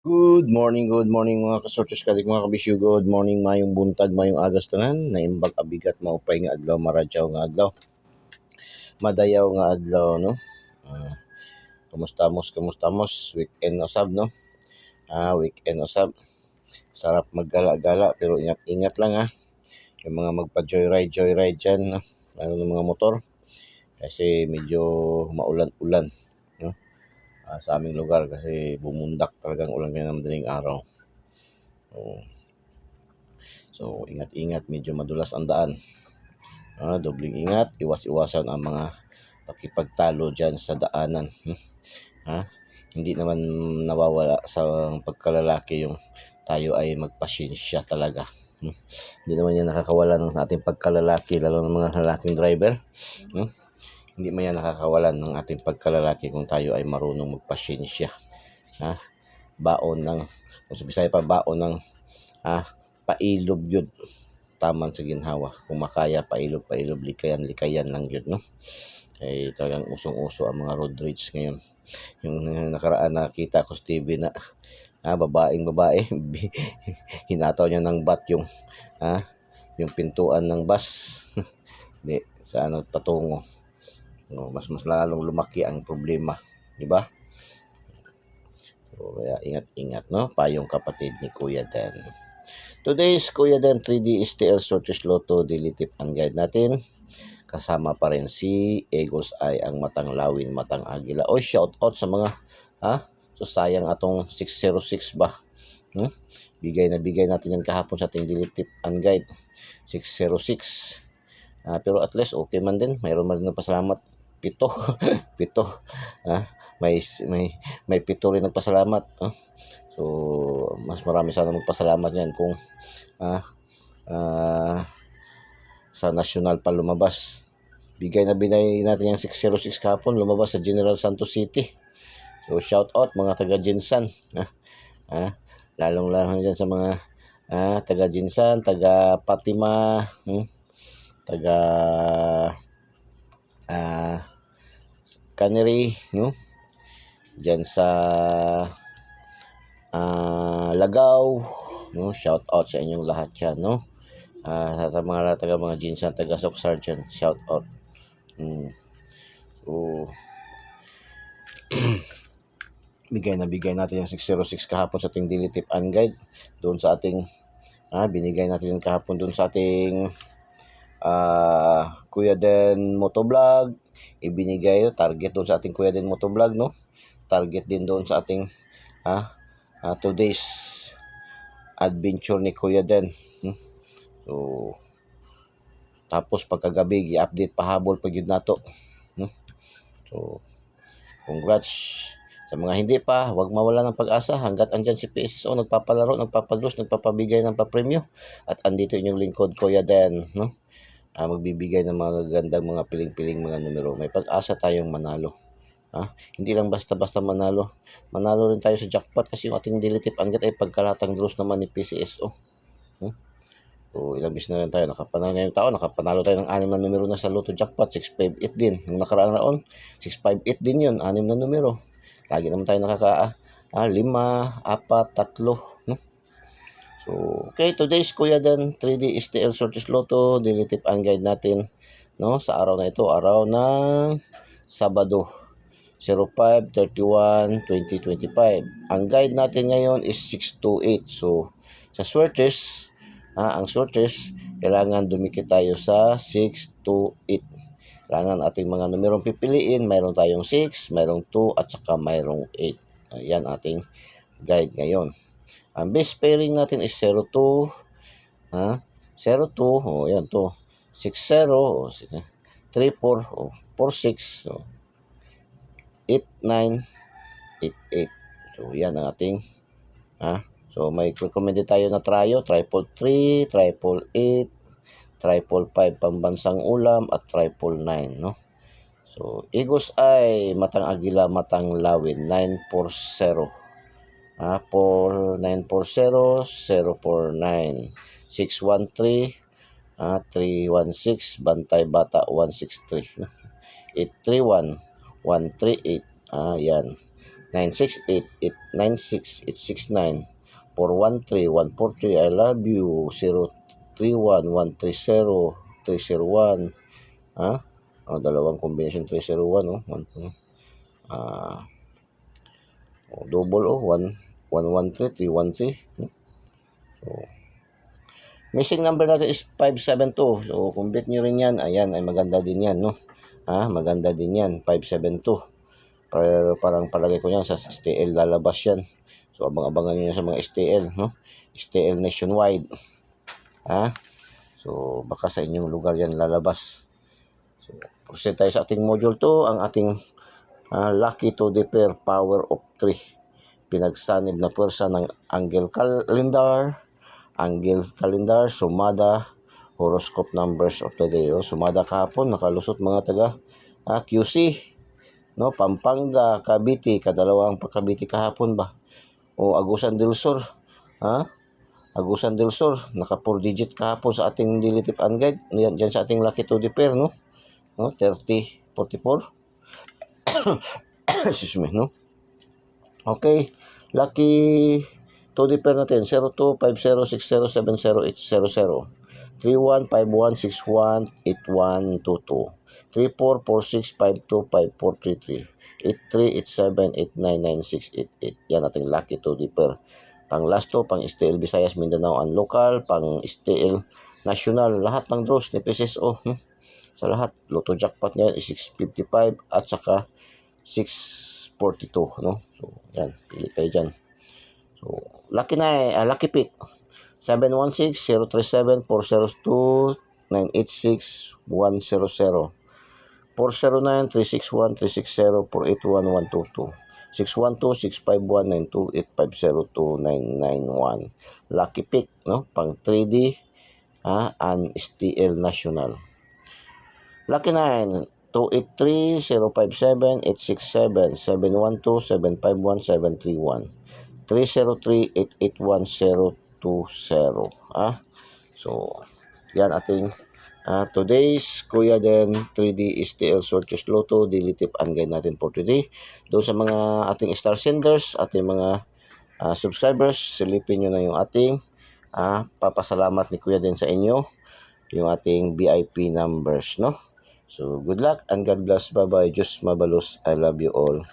Good morning mga kasortes kadig mga kabisyo. Good morning, mayong buntag, mayong agas tanan. Naimbag abigat maupay nga adlaw, maradyaw nga adlaw, madayaw nga adlaw, no? Ah, Kamustamos, weekend usab, no? Weekend usab. Sarap maggala-gala pero ingat lang ha. Yung mga magpa-joyride dyan, no? Lalo ng mga motor kasi medyo maulan-ulan, no? Sa aming lugar kasi bumundak talagang ulan ngayon ng madaling araw. So, ingat-ingat, medyo madulas ang daan. Dobling ingat, iwas-iwasan ang mga pakipagtalo dyan sa daanan. Ha? Hindi naman nawawala sa pagkalalaki yung tayo ay magpasyensya talaga. Hindi naman yan nakakawalan ng ating pagkalalaki, lalo ng mga lalaking driver. Hindi man yan nakakawalan ng ating pagkalalaki kung tayo ay marunong magpasyensya. Baon ng, kung sa Bisaya pa, baon ng pailob yun, taman sa ginhawa. Kung makaya, pailob, likayan lang yun, no? Ay talagang usong-uso ang mga road rage ngayon. Yung nakaraan nakita ko sa TV na babae hinataw niya ng bat yung pintuan ng bus. Di sa patungo. So, mas lalong lumaki ang problema, di ba? So, kaya ingat-ingat, no? Payong kapatid ni Kuya Dan. Today's Kuya Dan 3D STL Sortes Lotto Daily Tip and Guide natin. Kasama pa rin si Eagles Eye, ang matang lawin, matang agila. O, shout out sa mga so sayang atong 606 ba? Bigay natin yan kahapon sa ating Daily Tip and Guide. 606. Pero at least okay man din. Mayroon man din na pasalamat. 7. 7. May 7 rin nagpasalamat. So, mas marami sana magpasalamat yan kung sa national pa lumabas. Bigay natin yung 606 kahapon, lumabas sa General Santos City. So, shout out mga taga Jinsan. Lalong dyan sa mga taga Jinsan, taga Fatima, taga Canary, no? Dyan sa Lagaw, no? Shout out sa inyong lahat yan, no? Sa mga Jinsan, taga Sok Sergeant, shout out. So, bigay natin yung 606 kahapon sa ating Daily Tip and Guide. Doon sa ating binigay natin yung kahapon doon sa ating Kuya Den Motovlog. Ibinigay target doon sa ating Kuya Den Motovlog, no? Target din doon sa ating today's adventure ni Kuya Den. So, tapos pagkagabi i-update pahabol pag yun nato. So, congrats sa mga hindi pa, huwag mawala ng pag-asa hanggat andyan si PSSO nagpapalaro, nagpapadros, nagpapabigay ng papremyo. At andito inyong lingkod, Kuya Dan, no? Magbibigay ng mga gandang mga piling-piling mga numero. May pag-asa tayong manalo. Hindi lang basta-basta manalo. Manalo rin tayo sa jackpot kasi yung ating daily tip hanggat ay pagkalatang draws naman ni PCSO. So, ilang bis na rin tayo nakapanalo ngayong taon. Nakapanalo tayo ng 6 na numero na sa Lotto Jackpot. 658 din. Yung nakaraang raon, 658 din yun. 6 na numero. Lagi naman tayo 5, 4, 3. So, okay. Today's Kuya Dan 3D STL Sortes Lotto Daily Tip and Guide natin, no? Sa araw na ito, araw ng Sabado, 05/31/2025. Ang guide natin ngayon is 628. So, sa Swertes, ang Swertes, kailangan dumikit tayo sa 628. Kailangan ating mga numerong pipiliin. Mayroon tayong 6, mayroong 2, at saka mayroong 8. Ayan ating guide ngayon. Ang base pairing natin is 02, 02, yan to. 60, 34, 46, 89, 88. So, yan ang ating, So, may recommended tayo na tryo, 333, 888, 555 pambansang ulam, at 999, no? So, Eagles Eye, matang agila, matang lawin, 940. 4940, 049, 613, 316, Bantay Bata 163, 831, 138, yan. 968896869 413143 I love you 031130 dalawang combination 301 double 1113 so missing number natin is 572. So, kumpit nyo rin yan. Ayan, ay maganda din yan, no? Maganda din yan, 572. Parang palagay ko yan sa STL lalabas yan. So, abang-abangan nyo yan sa mga STL, no? STL nationwide. So, baka sa inyong lugar yan lalabas. So, proceed tayo sa ating module 2. Ang ating lucky to the pair power of 3. Pinagsanib na pwersa ng angle calendar, sumada, horoscope numbers of the day. Sumada kahapon, nakalusot mga taga QC, no? Pampanga, Cavite, kadalawang Cavite kahapon ba? Agusan del Sur, Agusan del Sur, naka 4 digit kahapon sa ating daily tip and guide. Yan, dyan sa ating lucky to the pair, no? 30, 44. Excuse me, no? Okay, lucky to the pair natin, 025060708000, 3151618122, 3446525433, 8387899688. Yan ating lucky to the pair. Pang last to, pang STL Visayas, Mindanao and local, pang STL national, lahat ng draws ni PCSO. Sa lahat, Lotto jackpot ngayon is 655 at saka 642, no? So, yan, pili kayo dyan. So, lucky pick 716-037-402-986-100, 409-361-360-481-122, 612-651-928-502-991. Lucky pick, no? Pang 3D and STL national. Lucky 9 283-057-867-712-751-731, 303-881-020. So, yan ating today's Kuya Den 3D STL Sortes Lotto daily tip and guide natin for today. Doon sa mga ating star senders, ating mga subscribers, silipin nyo na yung ating papasalamat ni Kuya Den sa inyo, yung ating VIP numbers, no? So, good luck and God bless. Bye-bye. Diyos mabalos. I love you all.